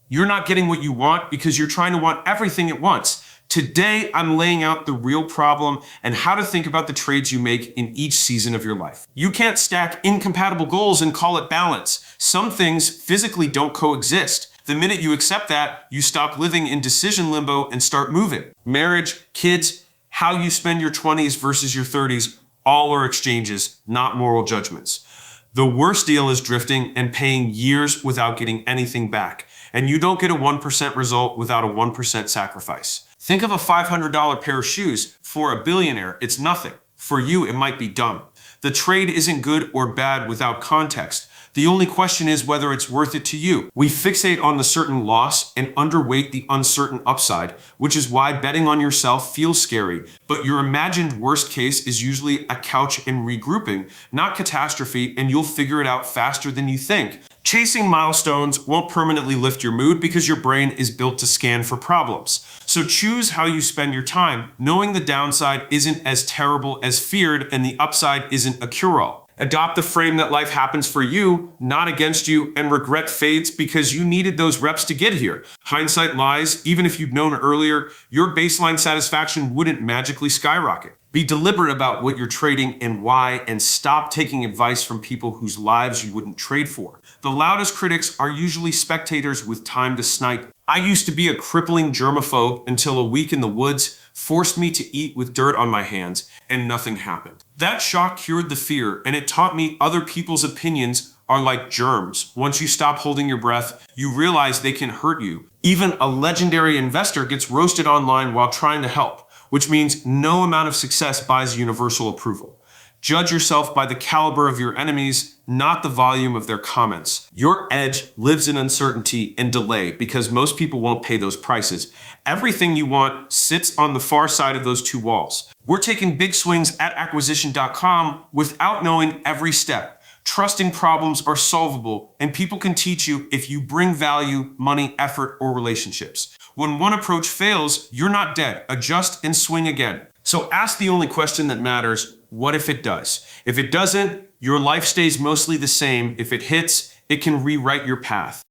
You're not getting what you want because you're trying to want everything at once. Today, I'm laying out the real problem and how to think about the trades you make in each season of your life. You can't stack incompatible goals and call it balance. Some things physically don't coexist. The minute you accept that, you stop living in decision limbo and start moving. Marriage, kids, how you spend your 20s versus your 30s, all are exchanges, not moral judgments. The worst deal is drifting and paying years without getting anything back. And you don't get a 1% result without a 1% sacrifice. Think of a $500 pair of shoes. For a billionaire, it's nothing. For you, it might be dumb. The trade isn't good or bad without context. The only question is whether it's worth it to you. We fixate on the certain loss and underweight the uncertain upside, which is why betting on yourself feels scary. But your imagined worst case is usually a couch and regrouping, not catastrophe, and you'll figure it out faster than you think. Chasing milestones won't permanently lift your mood because your brain is built to scan for problems. So choose how you spend your time, knowing the downside isn't as terrible as feared and the upside isn't a cure-all. Adopt the frame that life happens for you, not against you, and regret fades because you needed those reps to get here. Hindsight lies. Even if you'd known earlier, your baseline satisfaction wouldn't magically skyrocket. Be deliberate about what you're trading and why, and stop taking advice from people whose lives you wouldn't trade for. The loudest critics are usually spectators with time to snipe. I used to be a crippling germaphobe until a week in the woods forced me to eat with dirt on my hands, and nothing happened. That shock cured the fear, and it taught me other people's opinions are like germs. Once you stop holding your breath, you realize they can hurt you. Even a legendary investor gets roasted online while trying to help, which means no amount of success buys universal approval. Judge yourself by the caliber of your enemies, not the volume of their comments. Your edge lives in uncertainty and delay because most people won't pay those prices. Everything you want sits on the far side of those two walls. We're taking big swings at acquisition.com without knowing every step. Trusting problems are solvable, and people can teach you if you bring value, money, effort, or relationships. When one approach fails, you're not dead. Adjust and swing again. So ask the only question that matters: what if it does? If it doesn't, your life stays mostly the same. If it hits, it can rewrite your path.